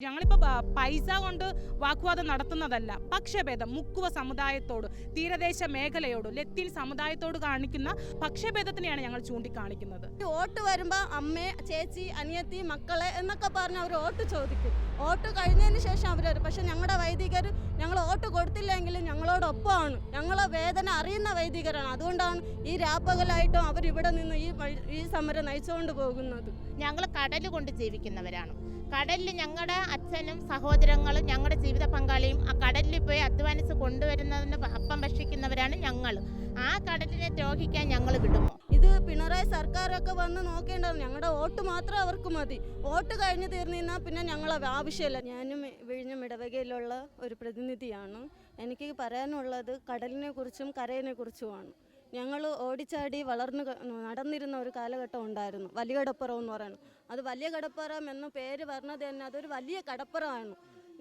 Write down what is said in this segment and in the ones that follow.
ഞങ്ങളിപ്പോൾ പൈസ കൊണ്ട് വാഗ്വാദം നടത്തുന്നതല്ല. പക്ഷഭേദം മുക്കുവ സമുദായത്തോട്, തീരദേശ മേഖലയോട്, ലത്തീൻ സമുദായത്തോട് കാണിക്കുന്ന പക്ഷഭേദത്തിനെയാണ് ഞങ്ങൾ ചൂണ്ടിക്കാണിക്കുന്നത്. വോട്ട് വരുമ്പോൾ അമ്മേ, ചേച്ചി, അനിയത്തി, മക്കളെ എന്നൊക്കെ പറഞ്ഞ് അവർ വോട്ട് ചോദിക്കും. വോട്ട് കഴിഞ്ഞതിന് ശേഷം അവർ വരും. പക്ഷെ ഞങ്ങളുടെ വൈദികർ ഞങ്ങൾ വോട്ട് കൊടുത്തില്ലെങ്കിലും ഞങ്ങളോടൊപ്പമാണ്. ഞങ്ങളെ വേദന അറിയുന്ന വൈദികരാണ്. അതുകൊണ്ടാണ് ഈ രാപ്പകലായിട്ടും അവരിവിടെ നിന്ന് ഈ സമരം നയിച്ചുകൊണ്ട് പോകുന്നത്. ഞങ്ങൾ കടൽ കൊണ്ട് ജീവിക്കുന്നവരാണ്. കടലിൽ ഞങ്ങളുടെ അച്ഛനും സഹോദരങ്ങളും ഞങ്ങളുടെ ജീവിത പങ്കാളിയും ആ കടലിൽ പോയി അധ്വാനിച്ച് കൊണ്ടുവരുന്നതിന് അപ്പം ഭക്ഷിക്കുന്നവരാണ് ഞങ്ങൾ. ആ കടലിനെ ദ്രോഹിക്കാൻ ഞങ്ങൾ വിടുമോ? ഇത് പിണറായി സർക്കാരൊക്കെ വന്ന് നോക്കേണ്ടത്. ഞങ്ങളുടെ വോട്ട് മാത്രം അവർക്ക് മതി. വോട്ട് കഴിഞ്ഞ് തീർന്നാൽ പിന്നെ ഞങ്ങൾ ആവശ്യമില്ല. ഞാനും വിഴിഞ്ഞം ഇടവകയിലുള്ള ഒരു പ്രതിനിധിയാണ്. എനിക്ക് പറയാനുള്ളത് കടലിനെ കുറിച്ചും കരയിനെ കുറിച്ചുമാണ്. ഞങ്ങൾ ഓടിച്ചാടി നടന്നിരുന്ന ഒരു കാലഘട്ടം ഉണ്ടായിരുന്നു. വലിയ കടപ്പുറം എന്ന് പറയുന്നത്. അത് വലിയ കടപ്പുറം എന്ന് പേര് പറഞ്ഞത് തന്നെ അതൊരു വലിയ കടപ്പുറമാണ്.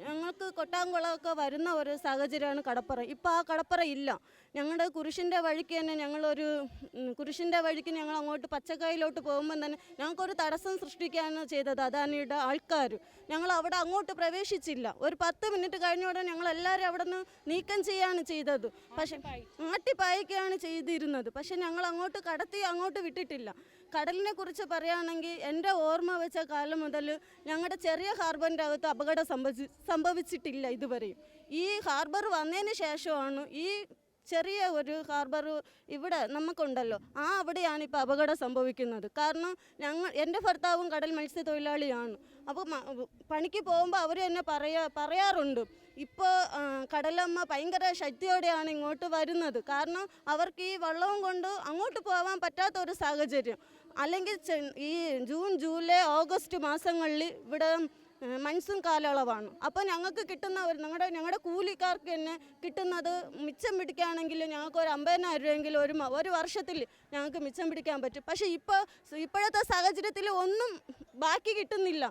ഞങ്ങൾക്ക് കൊട്ടാങ്കുളമൊക്കെ വരുന്ന ഒരു സാഹചര്യമാണ് കടപ്പുറം. ഇപ്പോൾ ആ കടപ്പുറം ഇല്ല. ഞങ്ങളുടെ കുരിശിൻ്റെ വഴിക്ക് തന്നെ കുരിശിൻ്റെ വഴിക്ക് ഞങ്ങൾ അങ്ങോട്ട് പച്ചക്കായിലോട്ട് പോകുമ്പോൾ തന്നെ ഞങ്ങൾക്കൊരു തടസ്സം സൃഷ്ടിക്കുകയാണ് ചെയ്തത് അദാനിയുടെ ആൾക്കാർ. ഞങ്ങൾ അവിടെ അങ്ങോട്ട് പ്രവേശിച്ചില്ല. ഒരു 10 മിനിറ്റ് കഴിഞ്ഞോടെ ഞങ്ങൾ എല്ലാവരും അവിടെ നിന്ന് നീക്കം ചെയ്യുകയാണ് ചെയ്തത്. പക്ഷേ ആട്ടിപ്പായിക്കുകയാണ് ചെയ്തിരുന്നത്. പക്ഷെ ഞങ്ങൾ അങ്ങോട്ട് വിട്ടിട്ടില്ല. കടലിനെ കുറിച്ച് പറയുകയാണെങ്കിൽ എൻ്റെ ഓർമ്മ വെച്ച കാലം മുതൽ ഞങ്ങളുടെ ചെറിയ ഹാർബറിൻ്റെ അകത്ത് അപകടം സംഭവിച്ചിട്ടില്ല ഇതുവരെയും. ഈ ഹാർബർ വന്നതിന് ശേഷമാണ് ഈ ചെറിയ ഒരു ഹാർബർ ഇവിടെ നമുക്കുണ്ടല്ലോ, അവിടെയാണ് ഇപ്പോൾ അപകടം സംഭവിക്കുന്നത്. കാരണം എൻ്റെ ഭർത്താവും കടൽ മത്സ്യത്തൊഴിലാളിയാണ്. അപ്പോൾ പണിക്ക് പോകുമ്പോൾ അവർ തന്നെ പറയാറുണ്ട്, ഇപ്പോൾ കടലമ്മ ഭയങ്കര ശക്തിയോടെയാണ് ഇങ്ങോട്ട് വരുന്നത്. കാരണം അവർക്ക് ഈ വള്ളവും കൊണ്ട് അങ്ങോട്ട് പോകാൻ പറ്റാത്തൊരു സാഹചര്യം. അല്ലെങ്കിൽ ഈ ജൂൺ, ജൂലൈ, ഓഗസ്റ്റ് മാസങ്ങളിൽ ഇവിടെ മൺസൂൺ കാലയളവാണ്. അപ്പോൾ ഞങ്ങൾക്ക് കിട്ടുന്ന ഞങ്ങളുടെ കൂലിക്കാർക്ക് തന്നെ കിട്ടുന്നത് മിച്ചം പിടിക്കുകയാണെങ്കിൽ ഞങ്ങൾക്ക് ഒരു 50,000 രൂപയെങ്കിലും ഒരു വർഷത്തിൽ ഞങ്ങൾക്ക് മിച്ചം പിടിക്കാൻ പറ്റും. പക്ഷേ ഇപ്പോഴത്തെ സാഹചര്യത്തിൽ ഒന്നും ബാക്കി കിട്ടുന്നില്ല.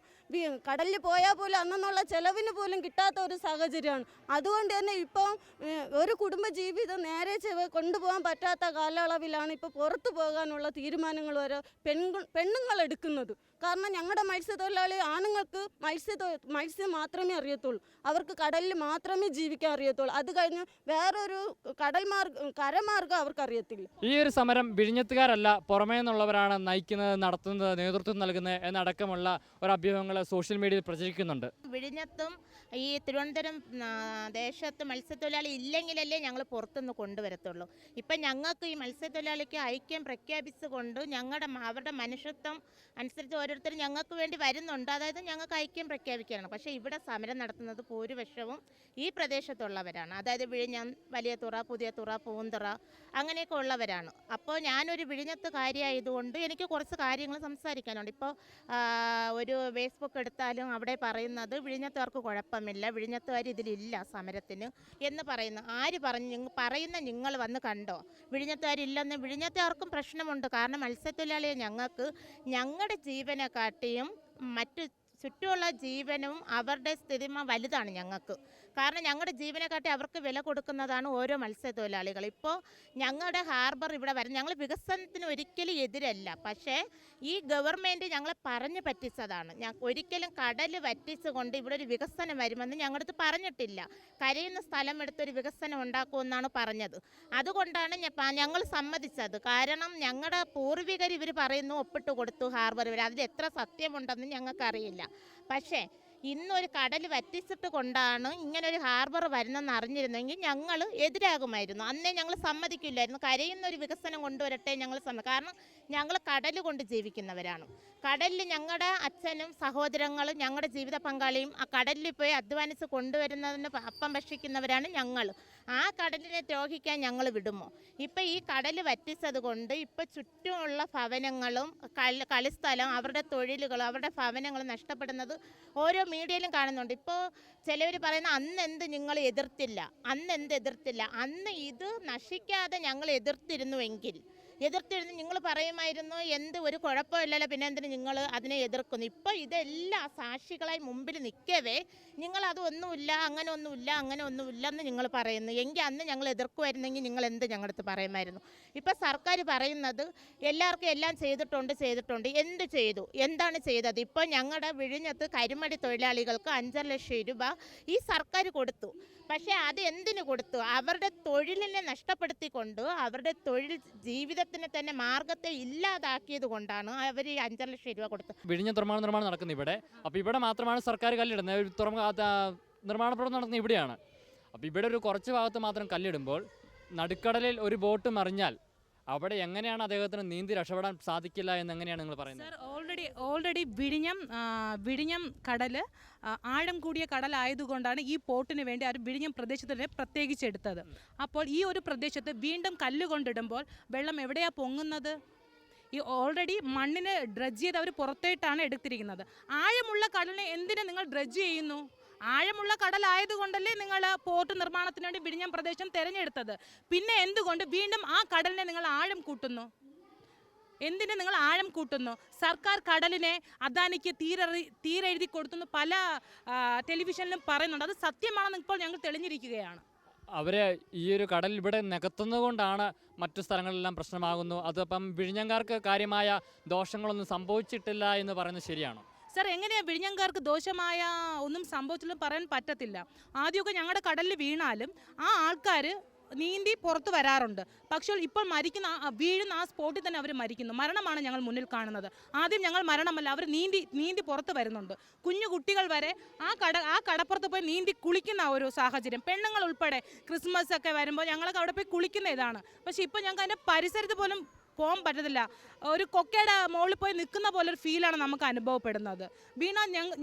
കടലിൽ പോയാൽ പോലും അന്നുള്ള ചിലവിന് പോലും കിട്ടാത്ത ഒരു സാഹചര്യമാണ്. അതുകൊണ്ട് തന്നെ ഇപ്പം ഒരു കുടുംബജീവിതം നേരെ കൊണ്ടുപോകാൻ പറ്റാത്ത കാലയളവിലാണ് ഇപ്പോൾ പുറത്തു പോകാനുള്ള തീരുമാനങ്ങൾ വരെ പെണ്ണുങ്ങൾ എടുക്കുന്നത്. കാരണം ഞങ്ങളുടെ മത്സ്യത്തൊഴിലാളി ആണുങ്ങൾക്ക് മത്സ്യം മാത്രമേ അറിയത്തുള്ളൂ. അവർക്ക് കടലിൽ മാത്രമേ ജീവിക്കാൻ അറിയത്തുള്ളൂ. അത് കഴിഞ്ഞ് വേറൊരു കരമാർഗം അവർക്ക് അറിയത്തില്ല. ഈ ഒരു സമരം വിഴിഞ്ഞത്തുകാരല്ല പുറമേ നിന്നുള്ളവരാണ് നയിക്കുന്നത്, നടത്തുന്നത്, നേതൃത്വം നൽകുന്നത് എന്നടക്കമുള്ള ഒരു അഭ്യൂഹങ്ങൾ സോഷ്യൽ മീഡിയയിൽ പ്രചരിക്കുന്നുണ്ട്. വിഴിഞ്ഞത്തും ഈ തിരുവനന്തപുരം ദേശത്ത് മത്സ്യത്തൊഴിലാളി ഇല്ലെങ്കിലല്ലേ ഞങ്ങൾ പുറത്തുനിന്ന് കൊണ്ടുവരത്തുള്ളൂ. ഇപ്പം ഞങ്ങൾക്ക് ഈ മത്സ്യത്തൊഴിലാളിക്ക് ഐക്യം പ്രഖ്യാപിച്ചുകൊണ്ട് അവരുടെ മനുഷ്യത്വം അനുസരിച്ച് ഓരോരുത്തരും ഞങ്ങൾക്ക് വേണ്ടി വരുന്നുണ്ട്. അതായത് ഞങ്ങൾക്ക് ഐക്യം പ്രഖ്യാപിക്കുകയാണ്. പക്ഷേ ഇവിടെ സമരം നടത്തുന്നത് ഭൂരിപക്ഷവും ഈ പ്രദേശത്തുള്ളവരാണ്. അതായത് വിഴിഞ്ഞം, വലിയ തുറ, പുതിയ തുറ, പൂന്തുറ അങ്ങനെയൊക്കെ ഉള്ളവരാണ്. അപ്പോൾ ഞാനൊരു വിഴിഞ്ഞത്ത് കാര്യമായതുകൊണ്ട് എനിക്ക് കുറച്ച് കാര്യങ്ങൾ സംസാരിക്കാനുണ്ട്. ഇപ്പോൾ ഒരു ഫേസ്ബുക്ക് എടുത്താലും അവിടെ പറയുന്നത് വിഴിഞ്ഞത്തുകാർക്ക് കുഴപ്പമില്ല, വിഴിഞ്ഞത്തുകാർ ഇതിലില്ല സമരത്തിന് എന്ന് പറയുന്നു. ആര് പറയുന്ന നിങ്ങൾ വന്ന് കണ്ടോ? വിഴിഞ്ഞത്തുകാരില്ലെന്ന്. വിഴിഞ്ഞത്തുകാർക്കും പ്രശ്നമുണ്ട്. കാരണം മത്സ്യത്തൊഴിലാളിയെ ഞങ്ങളുടെ ജീവനെക്കാട്ടിയും മറ്റു ചുറ്റുമുള്ള ജീവനും അവരുടെ സ്ഥിതിമ വലുതാണ് ഞങ്ങൾക്ക്. കാരണം ഞങ്ങളുടെ ജീവനെക്കാട്ടി അവർക്ക് വില കൊടുക്കുന്നതാണ് ഓരോ മത്സ്യത്തൊഴിലാളികൾ. ഇപ്പോൾ ഞങ്ങളുടെ ഹാർബർ ഇവിടെ വരും. ഞങ്ങൾ വികസനത്തിന് ഒരിക്കലും എതിരല്ല. പക്ഷേ ഈ ഗവൺമെൻറ് ഞങ്ങളെ പറഞ്ഞു പറ്റിച്ചതാണ്. ഒരിക്കലും കടൽ വറ്റിച്ചുകൊണ്ട് ഇവിടെ ഒരു വികസനം വരുമെന്ന് ഞങ്ങളടുത്ത് പറഞ്ഞിട്ടില്ല. കരയുന്ന സ്ഥലം എടുത്തൊരു വികസനം ഉണ്ടാക്കുമെന്നാണ് പറഞ്ഞത്. അതുകൊണ്ടാണ് ഞങ്ങൾ സമ്മതിച്ചത്. കാരണം ഞങ്ങളുടെ പൂർവികർ ഇവർ പറയുന്നു ഒപ്പിട്ട് കൊടുത്തു ഹാർബർ വരെ. അതിൽ എത്ര സത്യമുണ്ടെന്ന് ഞങ്ങൾക്കറിയില്ല. പക്ഷേ ഇന്നൊരു കടൽ വറ്റിച്ചിട്ട് കൊണ്ടാണ് ഇങ്ങനൊരു ഹാർബർ വരുന്നതെന്ന് അറിഞ്ഞിരുന്നെങ്കിൽ ഞങ്ങൾ എതിരാകുമായിരുന്നു. അന്നേ ഞങ്ങൾ സമ്മതിക്കില്ലായിരുന്നു. കരയുന്നൊരു വികസനം കൊണ്ടുവരട്ടെ ഞങ്ങൾ കാരണം ഞങ്ങൾ കടൽ കൊണ്ട് ജീവിക്കുന്നവരാണ്. കടലിൽ ഞങ്ങളുടെ അച്ഛനും സഹോദരങ്ങളും ഞങ്ങളുടെ ജീവിത പങ്കാളിയും ആ കടലിൽ പോയി അധ്വാനിച്ച് കൊണ്ടുവരുന്നതിന് അപ്പം ഭക്ഷിക്കുന്നവരാണ് ഞങ്ങൾ. ആ കടലിനെ ദ്രോഹിക്കാൻ ഞങ്ങൾ വിടുമോ? ഇപ്പം ഈ കടൽ വറ്റിച്ചത് കൊണ്ട് ഇപ്പം ചുറ്റുമുള്ള ഭവനങ്ങളും കളിസ്ഥലം, അവരുടെ തൊഴിലുകളും അവരുടെ ഭവനങ്ങളും നഷ്ടപ്പെടുന്നത് ഓരോ മീഡിയയിലും കാണുന്നുണ്ട്. ഇപ്പോൾ ചിലവർ പറയുന്ന അന്നെന്ത് നിങ്ങൾ എതിർത്തില്ല. അന്ന് ഇത് നശിക്കാതെ ഞങ്ങൾ എതിർത്തിരുന്നുവെങ്കിൽ എതിർത്തിരുന്ന് നിങ്ങൾ പറയുമായിരുന്നു എന്ത് ഒരു കുഴപ്പമില്ലല്ലോ, പിന്നെ എന്തിന് നിങ്ങൾ അതിനെ എതിർക്കുന്നു. ഇപ്പോൾ ഇതെല്ലാം സാക്ഷികളായി മുമ്പിൽ നിൽക്കവേ നിങ്ങൾ അതൊന്നുമില്ല, അങ്ങനെ ഒന്നുമില്ല എന്ന് നിങ്ങൾ പറയുന്നു. എങ്കിൽ അന്ന് ഞങ്ങൾ എതിർക്കുമായിരുന്നെങ്കിൽ നിങ്ങൾ എന്ത് ഞങ്ങളുടെ അടുത്ത് പറയുമായിരുന്നു. ഇപ്പോൾ സർക്കാർ പറയുന്നത് എല്ലാവർക്കും എല്ലാം ചെയ്തിട്ടുണ്ട്. എന്ത് ചെയ്തു, എന്താണ് ചെയ്തത്? ഇപ്പോൾ ഞങ്ങളുടെ വിഴിഞ്ഞത്ത് കരിമടി തൊഴിലാളികൾക്ക് 5 ലക്ഷം രൂപ ഈ സർക്കാർ കൊടുത്തു. പക്ഷേ അത് എന്തിനു കൊടുത്തു? അവരുടെ തൊഴിലിനെ നഷ്ടപ്പെടുത്തിക്കൊണ്ട് അവരുടെ തൊഴിൽ ജീവിതത്തിന് തന്നെ മാർഗത്തെ ഇല്ലാതാക്കിയത് കൊണ്ടാണ് അവർ ഈ 5 ലക്ഷം രൂപ കൊടുത്തത്. വിഴിഞ്ഞ തുറമുഖ നിർമ്മാണം നടക്കുന്നത് ഇവിടെ. അപ്പോൾ ഇവിടെ മാത്രമാണ് സർക്കാർ കല്ലിടുന്നത്. ഒരു തുറമുഖ നിർമ്മാണ പ്രവർത്തനം നടക്കുന്നത് ഇവിടെയാണ്. അപ്പോൾ ഇവിടെ ഒരു കുറച്ച് ഭാഗത്ത് മാത്രം കല്ലിടുമ്പോൾ നടുക്കടലിൽ ഒരു ബോട്ട് മറിഞ്ഞാൽ അവിടെ എങ്ങനെയാണ് അദ്ദേഹത്തിന് നീന്തി രക്ഷപ്പെടാൻ സാധിക്കില്ല എന്ന് എങ്ങനെയാണ് നിങ്ങൾ പറയുന്നത്? സർ, ഓൾറെഡി വിഴിഞ്ഞം കടൽ ആഴം കൂടിയ കടലായതുകൊണ്ടാണ് ഈ പോർട്ടിന് വേണ്ടി ആ ഒരു വിഴിഞ്ഞം പ്രദേശത്തിന് പ്രത്യേകിച്ചെടുത്തത്. അപ്പോൾ ഈ ഒരു പ്രദേശത്ത് വീണ്ടും കല്ലുകൊണ്ടിടുമ്പോൾ വെള്ളം എവിടെയാണ് പൊങ്ങുന്നത്? ഈ ഓൾറെഡി മണ്ണിന് ഡ്രഡ്ജ് ചെയ്ത് അവർ പുറത്തേട്ടാണ് എടുത്തിരിക്കുന്നത്. ആഴമുള്ള കടലിനെ എന്തിനു നിങ്ങൾ ഡ്രഡ്ജ് ചെയ്യുന്നു? ആഴമുള്ള കടലായതുകൊണ്ടല്ലേ നിങ്ങൾ പോർട്ട് നിർമ്മാണത്തിന് വേണ്ടി വിഴിഞ്ഞം പ്രദേശം തിരഞ്ഞെടുത്തത്. പിന്നെ എന്തുകൊണ്ട് വീണ്ടും ആ കടലിനെ നിങ്ങൾ ആഴം കൂട്ടുന്നു? എന്തിന് നിങ്ങൾ ആഴം കൂട്ടുന്നു? സർക്കാർ കടലിനെ അദാനിക്ക് തീരെഴുതി കൊടുത്തു പല ടെലിവിഷനിലും പറയുന്നുണ്ട്. അത് സത്യമാണെന്ന് ഇപ്പോൾ ഞങ്ങൾ തെളിഞ്ഞിരിക്കുകയാണ്. അവരെ ഈ ഒരു കടൽ ഇവിടെ നികത്തുന്നത് കൊണ്ടാണ് മറ്റു സ്ഥലങ്ങളിലെല്ലാം പ്രശ്നമാകുന്നു. അതപ്പം വിഴിഞ്ഞംകാർക്ക് കാര്യമായ ദോഷങ്ങളൊന്നും സംഭവിച്ചിട്ടില്ല എന്ന് പറയുന്നത് ശരിയാണോ? സർ, എങ്ങനെയാണ് വിഴിഞ്ഞംകാർക്ക് ദോഷമായ ഒന്നും സംഭവിച്ചില്ലെന്ന് പറയാൻ പറ്റത്തില്ല. ആദ്യമൊക്കെ ഞങ്ങളുടെ കടലിൽ വീണാലും ആ ആൾക്കാർ നീന്തി പുറത്ത് വരാറുണ്ട്. പക്ഷേ ഇപ്പോൾ വീഴുന്ന ആ സ്പോട്ടിൽ തന്നെ അവർ മരിക്കുന്നു. മരണമാണ് ഞങ്ങൾ മുന്നിൽ കാണുന്നത്. ആദ്യം ഞങ്ങൾ മരണമല്ല, അവർ നീന്തി പുറത്ത് വരുന്നുണ്ട്. കുഞ്ഞു കുട്ടികൾ വരെ ആ കടപ്പുറത്ത് പോയി നീന്തി കുളിക്കുന്ന ഒരു സാഹചര്യം. പെണ്ണുങ്ങൾ ഉൾപ്പെടെ ക്രിസ്മസ് ഒക്കെ വരുമ്പോൾ ഞങ്ങളൊക്കെ അവിടെ പോയി കുളിക്കുന്ന ഇതാണ്. പക്ഷേ ഇപ്പോൾ ഞങ്ങൾക്ക് അതിൻ്റെ പരിസരത്ത് പോലും പോകാൻ പറ്റത്തില്ല. ഒരു കൊക്കയുടെ മുകളിൽ പോയി നിൽക്കുന്ന പോലെ ഒരു ഫീലാണ് നമുക്ക് അനുഭവപ്പെടുന്നത്. വീണാൽ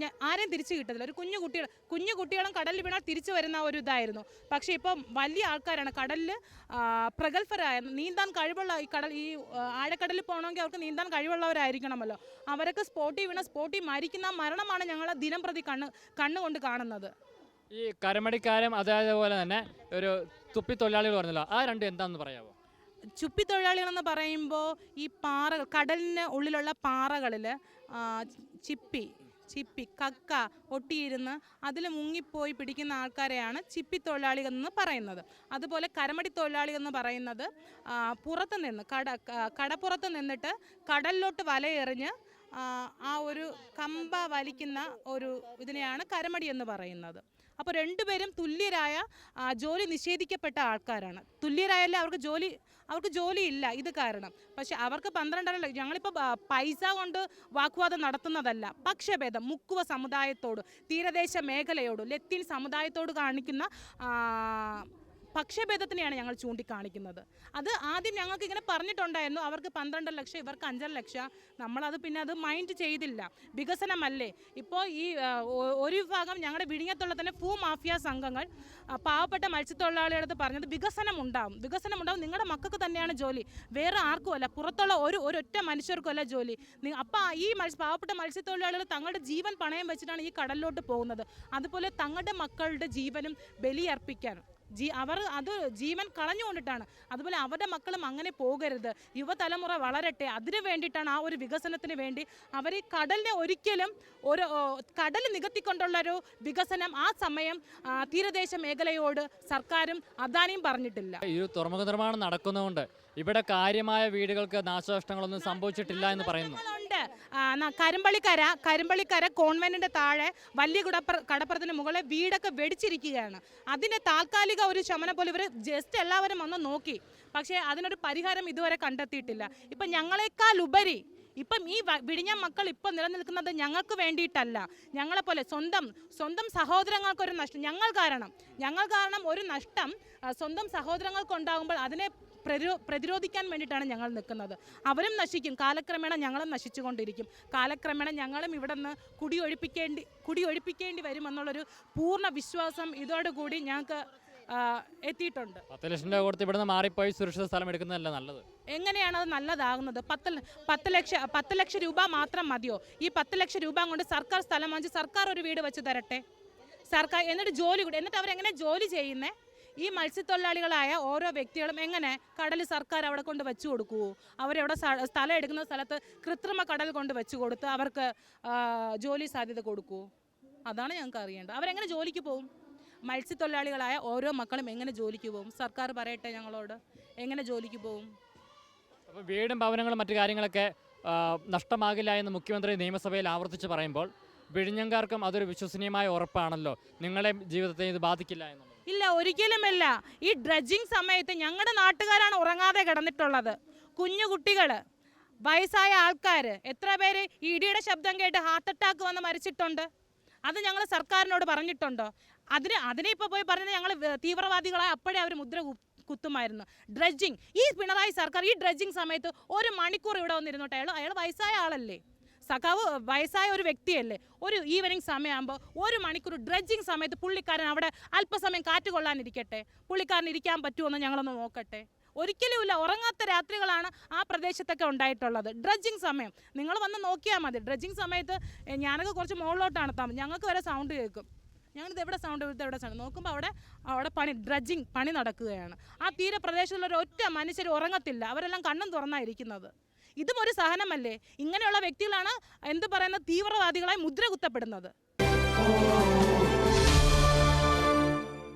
ആരെയും തിരിച്ചു കിട്ടത്തില്ല. ഒരു കുഞ്ഞു കുട്ടികളും കടലിൽ വീണാൽ തിരിച്ചു വരുന്ന ഒരു ഇതായിരുന്നു. പക്ഷേ ഇപ്പം വലിയ ആൾക്കാരാണ് കടലിൽ പ്രഗത്ഭരായ, നീന്താൻ കഴിവുള്ള, ഈ ആഴക്കടലിൽ പോകണമെങ്കിൽ അവർക്ക് നീന്താൻ കഴിവുള്ളവരായിരിക്കണമല്ലോ. അവരൊക്കെ സ്പോട്ടിൽ മരിക്കുന്ന മരണമാണ് ഞങ്ങൾ ദിനം പ്രതി കണ്ണുകൊണ്ട് കാണുന്നത്. ഈ കരമടിക്കാരും അതേപോലെ തന്നെ ഒരു തുപ്പി തൊഴിലാളികൾ പറഞ്ഞല്ലോ, ആ രണ്ടും എന്താണെന്ന് പറയാമോ? ചുപ്പിത്തൊഴിലാളികളെന്ന് പറയുമ്പോൾ ഈ പാറകൾ, കടലിന് ഉള്ളിലുള്ള പാറകളിൽ ചിപ്പി കക്ക ഒട്ടിയിരുന്ന് അതിൽ മുങ്ങിപ്പോയി പിടിക്കുന്ന ആൾക്കാരെയാണ് ചിപ്പിത്തൊഴിലാളികൾ എന്ന് പറയുന്നത്. അതുപോലെ കരമടി തൊഴിലാളികൾ എന്ന് പറയുന്നത് പുറത്ത് നിന്ന് കടപ്പുറത്ത് നിന്നിട്ട് കടലിലോട്ട് വലയെറിഞ്ഞ് ആ ഒരു കമ്പ വലിക്കുന്ന ഒരു ഇതിനെയാണ് കരമടി എന്ന് പറയുന്നത്. അപ്പോൾ രണ്ടുപേരും തുല്യരായ, ജോലി നിഷേധിക്കപ്പെട്ട ആൾക്കാരാണ്. തുല്യരായല്ലേ അവർക്ക് ജോലിയില്ല ഇത് കാരണം. പക്ഷെ അവർക്ക് 12 ഞങ്ങളിപ്പോൾ പൈസ കൊണ്ട് വാഗ്വാദം നടത്തുന്നതല്ല. പക്ഷഭേദം മുക്കുവ സമുദായത്തോട്, തീരദേശ മേഖലയോട്, ലത്തീൻ സമുദായത്തോട് കാണിക്കുന്ന പക്ഷഭേദത്തിനെയാണ് ഞങ്ങൾ ചൂണ്ടിക്കാണിക്കുന്നത്. അത് ആദ്യം ഞങ്ങൾക്ക് ഇങ്ങനെ പറഞ്ഞിട്ടുണ്ടായിരുന്നു, അവർക്ക് 12 ലക്ഷം, ഇവർക്ക് 5 ലക്ഷം. നമ്മളത് പിന്നെ അത് മൈൻഡ് ചെയ്തില്ല. വികസനമല്ലേ ഇപ്പോൾ ഈ ഒരു വിഭാഗം ഞങ്ങളുടെ വിഴിഞ്ഞത്തുള്ള തന്നെ മാഫിയ സംഘങ്ങൾ പാവപ്പെട്ട മത്സ്യത്തൊഴിലാളികളടുത്ത് പറഞ്ഞത് വികസനം ഉണ്ടാവും, നിങ്ങളുടെ മക്കൾക്ക് തന്നെയാണ് ജോലി, വേറെ ആർക്കുമല്ല, പുറത്തുള്ള ഒരൊറ്റ മനുഷ്യർക്കുമല്ല ജോലി. അപ്പോൾ ഈ പാവപ്പെട്ട മത്സ്യത്തൊഴിലാളികൾ തങ്ങളുടെ ജീവൻ പണയം വെച്ചിട്ടാണ് ഈ കടലിലോട്ട് പോകുന്നത്. അതുപോലെ തങ്ങളുടെ മക്കളുടെ ജീവനും ബലിയർപ്പിക്കാനും അവർ അത് ജീവൻ കളഞ്ഞുകൊണ്ടിട്ടാണ്. അതുപോലെ അവരുടെ മക്കളും അങ്ങനെ പോകരുത്, യുവതലമുറ വളരട്ടെ, അതിനു വേണ്ടിയിട്ടാണ്, ആ ഒരു വികസനത്തിന് വേണ്ടി അവർ ഈ കടലിനെ ഒരിക്കലും കടൽ നികത്തിക്കൊണ്ടുള്ളൊരു വികസനം ആ സമയം തീരദേശ മേഖലയോട് സർക്കാരും അദാനിയും പറഞ്ഞിട്ടില്ല. ഈ തുറമുഖ നിർമ്മാണം നടക്കുന്നതുകൊണ്ട് ഇവിടെ കാര്യമായ വീടുകൾക്ക് നാശനഷ്ടങ്ങളൊന്നും സംഭവിച്ചിട്ടില്ല എന്ന് പറയുന്നു. കരിമ്പള്ളിക്കര കോൺവെന്റിന്റെ താഴെ വലിയ കടപ്പുറത്തിന് മുകളിൽ വീടൊക്കെ വെടിച്ചിരിക്കുകയാണ്. അതിന്റെ താൽക്കാലിക ഒരു ശമനം പോലെ ഇവർ ജസ്റ്റ് എല്ലാവരും ഒന്ന് നോക്കി, പക്ഷേ അതിനൊരു പരിഹാരം ഇതുവരെ കണ്ടെത്തിയിട്ടില്ല. ഇപ്പം ഞങ്ങളെക്കാൾ ഉപരി ഇപ്പം ഈ വിഴിഞ്ഞം മക്കൾ ഇപ്പം നിലനിൽക്കുന്നത് ഞങ്ങൾക്ക് വേണ്ടിയിട്ടല്ല. ഞങ്ങളെപ്പോലെ സ്വന്തം സഹോദരങ്ങൾക്കൊരു നഷ്ടം, ഞങ്ങൾ കാരണം ഒരു നഷ്ടം സ്വന്തം സഹോദരങ്ങൾക്കുണ്ടാകുമ്പോൾ അതിനെ പ്രതിരോധിക്കാൻ വേണ്ടിയിട്ടാണ് ഞങ്ങൾ നിൽക്കുന്നത്. അവരും നശിക്കും, കാലക്രമേണ ഞങ്ങളും നശിച്ചുകൊണ്ടിരിക്കും. കാലക്രമേണ ഞങ്ങളും ഇവിടെ നിന്ന് കുടിയൊഴിപ്പിക്കേണ്ടി വരുമെന്നുള്ളൊരു പൂർണ്ണ വിശ്വാസം ഇതോടുകൂടി ഞങ്ങൾക്ക് എത്തിയിട്ടുണ്ട്. 10 ലക്ഷം രൂപ കൊടുത്ത് ഇവിടുന്ന് മാറിപ്പോയി സുരക്ഷിത സ്ഥലം എടുക്കുന്നതല്ല നല്ലത്. എങ്ങനെയാണ് അത് നല്ലതാകുന്നത്? 10 ലക്ഷം രൂപ മാത്രം മതിയോ? ഈ 10 ലക്ഷം രൂപ കൊണ്ട് സർക്കാർ സ്ഥലം വാങ്ങിച്ച് സർക്കാർ ഒരു വീട് വെച്ച് തരട്ടെ. സർക്കാർ എന്നിട്ട് അവരെങ്ങനെ ജോലി ചെയ്യുന്നേ? ഈ മത്സ്യത്തൊഴിലാളികളായ ഓരോ വ്യക്തികളും എങ്ങനെ കടൽ സർക്കാർ അവിടെ കൊണ്ട് വെച്ചു കൊടുക്കുമോ? അവരവിടെ സ്ഥലം എടുക്കുന്ന സ്ഥലത്ത് കൃത്രിമ കടൽ കൊണ്ട് വെച്ച് കൊടുത്ത് അവർക്ക് ജോലി സാധ്യത കൊടുക്കുമോ? അതാണ് ഞങ്ങൾക്ക് അറിയേണ്ടത്. അവരെങ്ങനെ ജോലിക്ക് പോകും? മത്സ്യത്തൊഴിലാളികളായ ഓരോ മക്കളും എങ്ങനെ ജോലിക്ക് പോകും? സർക്കാർ പറയട്ടെ ഞങ്ങളോട്, എങ്ങനെ ജോലിക്ക് പോകും? അപ്പോൾ വീടും ഭവനങ്ങളും മറ്റു കാര്യങ്ങളൊക്കെ നഷ്ടമാകില്ല എന്ന് മുഖ്യമന്ത്രി നിയമസഭയിൽ ആവർത്തിച്ച് പറയുമ്പോൾ വിഴിഞ്ഞംകാർക്കും അതൊരു വിശ്വസനീയമായ ഉറപ്പാണല്ലോ, നിങ്ങളുടെ ജീവിതത്തെ ഇത് ബാധിക്കില്ല എന്നുള്ളത്. ഇല്ല, ഒരിക്കലുമല്ല. ഈ ഡ്രഡ്ജിങ് സമയത്ത് ഞങ്ങളുടെ നാട്ടുകാരാണ് ഉറങ്ങാതെ കിടന്നിട്ടുള്ളത്. കുഞ്ഞു കുട്ടികൾ, വയസ്സായ ആൾക്കാർ, എത്ര പേര് ഈ ഇടിയുടെ ശബ്ദം കേട്ട് ഹാർട്ട് അറ്റാക്ക് വന്ന് മരിച്ചിട്ടുണ്ട്. അത് ഞങ്ങൾ സർക്കാരിനോട് പറഞ്ഞിട്ടുണ്ടോ? അതിനെ ഇപ്പോൾ പോയി പറഞ്ഞത് ഞങ്ങൾ തീവ്രവാദികളായ അപ്പോഴേ അവർ മുദ്ര കുത്തുമായിരുന്നു. ഡ്രഡ്ജിങ്, ഈ പിണറായി സർക്കാർ ഈ ഡ്രഡ്ജിങ് സമയത്ത് 1 മണിക്കൂർ ഇവിടെ വന്നിരുന്നോട്ടെ. അയാൾ വയസ്സായ ആളല്ലേ, സഖാവ് വയസ്സായ ഒരു വ്യക്തിയല്ലേ. ഒരു ഈവനിങ് സമയമാകുമ്പോൾ 1 മണിക്കൂർ ഡ്രഡ്ജിങ് സമയത്ത് പുള്ളിക്കാരൻ അവിടെ അല്പസമയം കാറ്റ് കൊള്ളാനിരിക്കട്ടെ. പുള്ളിക്കാരൻ ഇരിക്കാൻ പറ്റുമെന്ന് ഞങ്ങളൊന്ന് നോക്കട്ടെ. ഒരിക്കലുമില്ല, ഉറങ്ങാത്ത രാത്രികളാണ് ആ പ്രദേശത്തൊക്കെ ഉണ്ടായിട്ടുള്ളത്. ഡ്രഡ്ജിങ് സമയം നിങ്ങൾ വന്ന് നോക്കിയാൽ മതി. ഡ്രഡ്ജിങ് സമയത്ത് ഞാനൊക്കെ കുറച്ച് മുകളിലോട്ടാണ് താമസം, ഞങ്ങൾക്ക് വരെ സൗണ്ട് കേൾക്കും. ഞങ്ങളിത് എവിടെ സൗണ്ട് നോക്കുമ്പോൾ അവിടെ ഡ്രഡ്ജിങ് പണി നടക്കുകയാണ്. ആ തീരപ്രദേശത്തുള്ള ഒറ്റ മനുഷ്യർ ഉറങ്ങത്തില്ല, അവരെല്ലാം കണ്ണും തുറന്നായിരിക്കുന്നത്. ഇതും ഒരു സഹനമല്ലേ? ഇങ്ങനെയുള്ള വ്യക്തികളാണ് എന്ത് പറയുന്ന തീവ്രവാദികളായി മുദ്ര കുത്തപ്പെടുന്നത്.